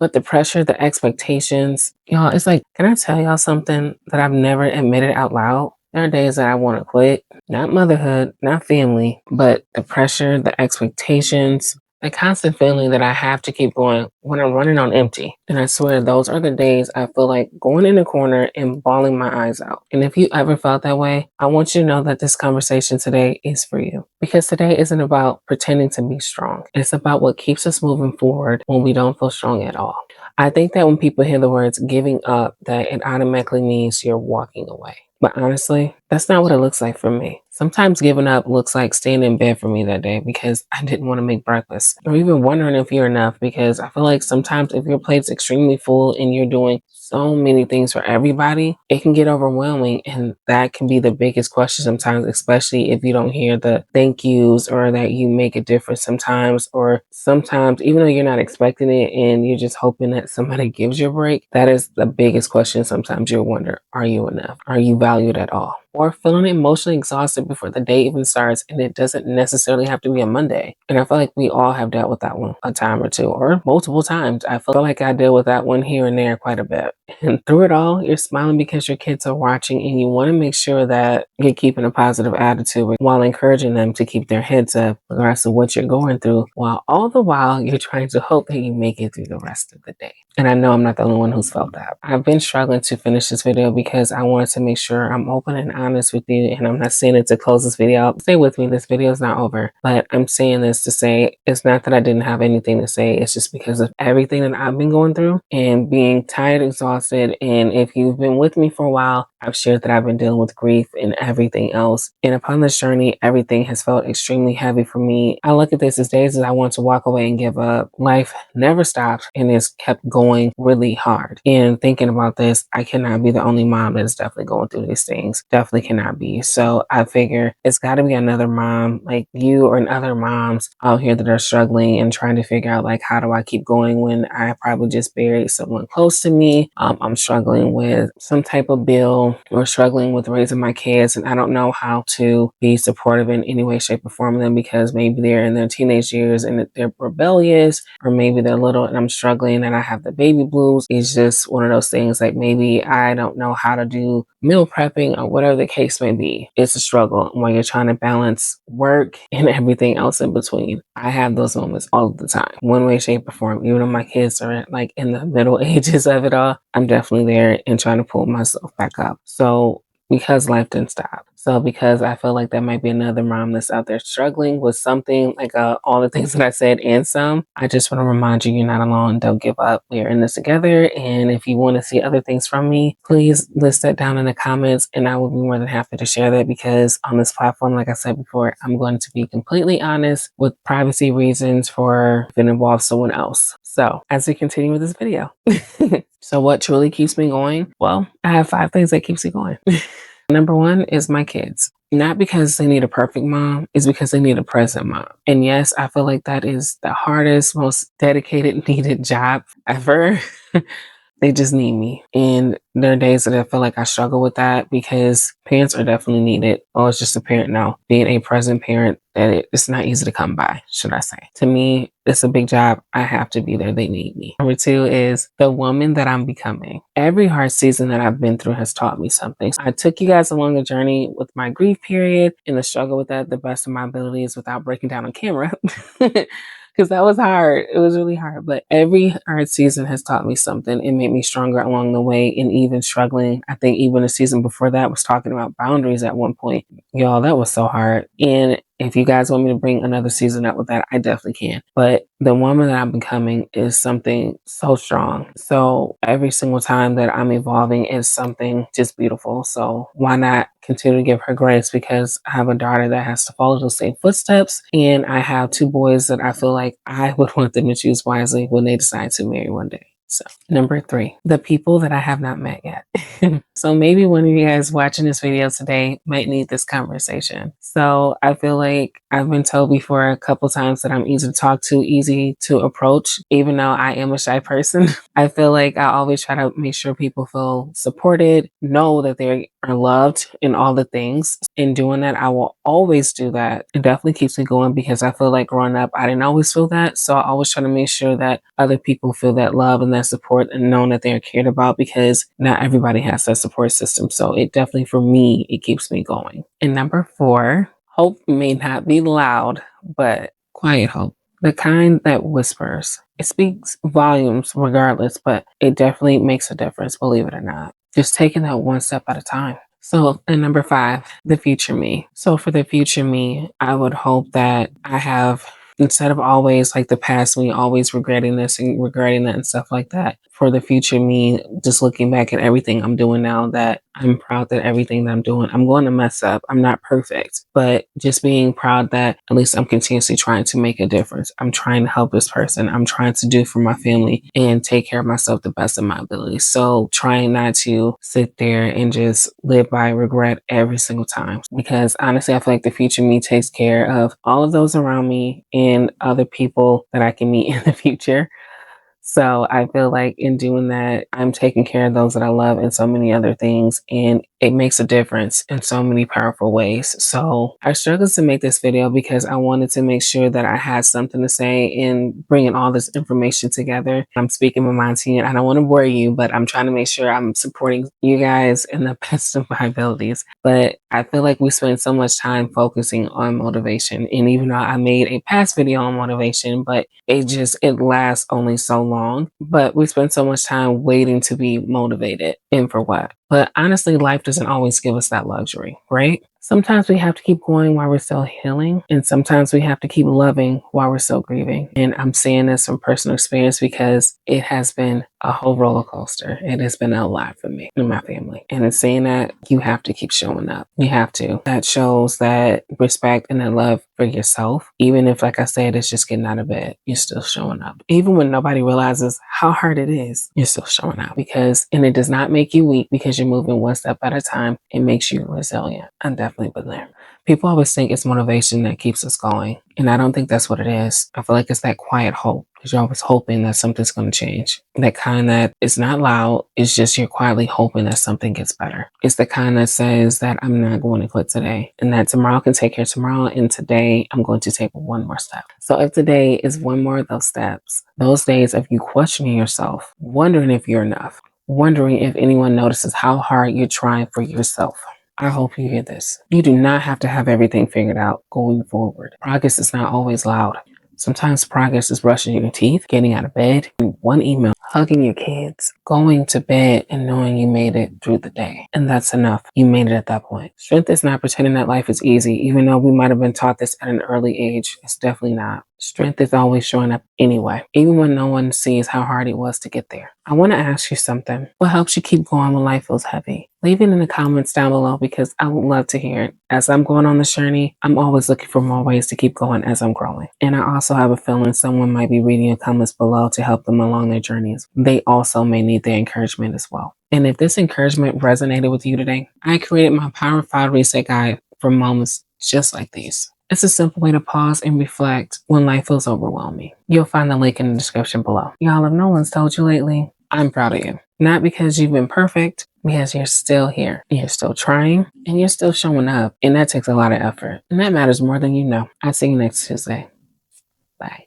But the pressure, the expectations, y'all, it's like, can I tell y'all something that I've never admitted out loud? There are days that I want to quit, not motherhood, not family, but the pressure, the expectations, the constant feeling that I have to keep going when I'm running on empty. And I swear those are the days I feel like going in the corner and bawling my eyes out. And if you ever felt that way, I want you to know that this conversation today is for you. Because today isn't about pretending to be strong. It's about what keeps us moving forward when we don't feel strong at all. I think that when people hear the words giving up, that it automatically means you're walking away. But honestly, that's not what it looks like for me. Sometimes giving up looks like staying in bed for me that day because I didn't want to make breakfast, or even wondering if you're enough, because I feel like sometimes if your plate's extremely full and you're doing so many things for everybody, it can get overwhelming. And that can be the biggest question sometimes, especially if you don't hear the thank yous or that you make a difference sometimes, or sometimes even though you're not expecting it and you're just hoping that somebody gives you a break. That is the biggest question. Sometimes you'll wonder, are you enough? Are you valued at all? Or feeling emotionally exhausted before the day even starts, and it doesn't necessarily have to be a Monday. And I feel like we all have dealt with that one a time or two, or multiple times. I feel like I deal with that one here and there quite a bit. And through it all, you're smiling because your kids are watching, and you want to make sure that you're keeping a positive attitude while encouraging them to keep their heads up regardless of what you're going through, while all the while you're trying to hope that you make it through the rest of the day. And I know I'm not the only one who's felt that. I've been struggling to finish this video because I wanted to make sure I'm open and honest with you. And I'm not saying it to close this video out. Stay with me. This video is not over. But I'm saying this to say it's not that I didn't have anything to say. It's just because of everything that I've been going through and being tired, exhausted. And if you've been with me for a while, I've shared that I've been dealing with grief and everything else. And upon this journey, everything has felt extremely heavy for me. I look at this as days that I want to walk away and give up. Life never stopped and it's kept going really hard. And thinking about this, I cannot be the only mom that is definitely going through these things. Definitely cannot be. So I figure it's got to be another mom like you or other moms out here that are struggling and trying to figure out, like, how do I keep going when I probably just buried someone close to me? I'm struggling with some type of bill or struggling with raising my kids, and I don't know how to be supportive in any way, shape, or form of them because maybe they're in their teenage years and they're rebellious, or maybe they're little and I'm struggling and I have the baby blues. It's just one of those things, like maybe I don't know how to do meal prepping or whatever the case may be. It's a struggle when you're trying to balance work and everything else in between. I have those moments all the time, one way, shape, or form. Even though my kids are like in the middle ages of it all, I'm definitely there and trying to pull myself back up. So because life didn't stop. So because I feel like that might be another mom that's out there struggling with something like all the things that I said and some, I just want to remind you, you're not alone. Don't give up. We are in this together. And if you want to see other things from me, please list that down in the comments and I will be more than happy to share that, because on this platform, like I said before, I'm going to be completely honest with privacy reasons for if it involves someone else. So as we continue with this video. So what truly keeps me going? Well, I have 5 things that keeps me going. Number 1 is my kids. Not because they need a perfect mom, it's because they need a present mom. And yes, I feel like that is the hardest, most dedicated, needed job ever. They just need me. And there are days that I feel like I struggle with that because parents are definitely needed. Oh, it's just a parent now. Being a present parent, that it's not easy to come by, should I say. To me, it's a big job. I have to be there. They need me. Number 2 is the woman that I'm becoming. Every hard season that I've been through has taught me something. I took you guys along the journey with my grief period and the struggle with that the best of my abilities without breaking down on camera. Because that was hard. It was really hard. But every hard season has taught me something. It made me stronger along the way. And even struggling, I think even the season before that was talking about boundaries at one point. Y'all, that was so hard. And if you guys want me to bring another season up with that, I definitely can. But the woman that I'm becoming is something so strong. So every single time that I'm evolving is something just beautiful. So why not continue to give her grace? Because I have a daughter that has to follow those same footsteps. And I have 2 boys that I feel like I would want them to choose wisely when they decide to marry one day. So number 3, the people that I have not met yet. So maybe one of you guys watching this video today might need this conversation. So I feel like I've been told before a couple times that I'm easy to talk to, easy to approach, even though I am a shy person. I feel like I always try to make sure people feel supported, know that they are loved in all the things. In doing that, I will always do that. It definitely keeps me going because I feel like growing up, I didn't always feel that. So I always try to make sure that other people feel that love and that support and knowing that they're cared about, because not everybody has that support system. So it definitely, for me, it keeps me going. And number 4, hope may not be loud, but quiet hope. The kind that whispers. It speaks volumes regardless, but it definitely makes a difference, believe it or not. Just taking that one step at a time. So, and number 5, the future me. So, for the future me, I would hope that I have, instead of always like the past me, always regretting this and regretting that and stuff like that, for the future me, just looking back at everything I'm doing now, that I'm proud that everything that I'm doing, I'm going to mess up. I'm not perfect, but just being proud that at least I'm continuously trying to make a difference. I'm trying to help this person. I'm trying to do for my family and take care of myself the best of my ability. So trying not to sit there and just live by regret every single time. Because honestly, I feel like the future me takes care of all of those around me and other people that I can meet in the future. So I feel like in doing that, I'm taking care of those that I love and so many other things. And it makes a difference in so many powerful ways. So I struggled to make this video because I wanted to make sure that I had something to say in bringing all this information together. I'm speaking my mind to you. I don't want to bore you, but I'm trying to make sure I'm supporting you guys in the best of my abilities. But I feel like we spend so much time focusing on motivation. And even though I made a past video on motivation, but it lasts only so long. But we spend so much time waiting to be motivated. And for what? But honestly, life doesn't always give us that luxury, right? Sometimes we have to keep going while we're still healing, and sometimes we have to keep loving while we're still grieving. And I'm saying this from personal experience because it has been a whole roller coaster. It has been a lot for me and my family. And in saying that, you have to keep showing up. You have to. That shows that respect and that love for yourself. Even if, like I said, it's just getting out of bed, you're still showing up. Even when nobody realizes how hard it is, you're still showing up, and it does not make you weak because you're moving one step at a time. It makes you resilient. I'm definitely been there. People always think it's motivation that keeps us going. And I don't think that's what it is. I feel like it's that quiet hope, because you're always hoping that something's going to change. That kind that is not loud. It's just you're quietly hoping that something gets better. It's the kind that says that I'm not going to quit today, and that tomorrow can take care of tomorrow. And today I'm going to take one more step. So if today is one more of those steps, those days of you questioning yourself, wondering if you're enough, wondering if anyone notices how hard you're trying for yourself, I hope you hear this. You do not have to have everything figured out going forward. Progress is not always loud. Sometimes progress is brushing your teeth, getting out of bed, one email, hugging your kids, going to bed and knowing you made it through the day. And that's enough. You made it at that point. Strength is not pretending that life is easy, even though we might have been taught this at an early age. It's definitely not. Strength is always showing up anyway, even when no one sees how hard it was to get there. I want to ask you something. What helps you keep going when life feels heavy? Leave it in the comments down below, because I would love to hear it. As I'm going on this journey, I'm always looking for more ways to keep going as I'm growing. And I also have a feeling someone might be reading your comments below to help them along their journeys. They also may need the encouragement as well. And if this encouragement resonated with you today, I created my Power 5 Reset Guide for moments just like these. It's a simple way to pause and reflect when life feels overwhelming. You'll find the link in the description below. Y'all, if no one's told you lately, I'm proud of you. Not because you've been perfect, because you're still here. You're still trying, and you're still showing up. And that takes a lot of effort. And that matters more than you know. I'll see you next Tuesday. Bye.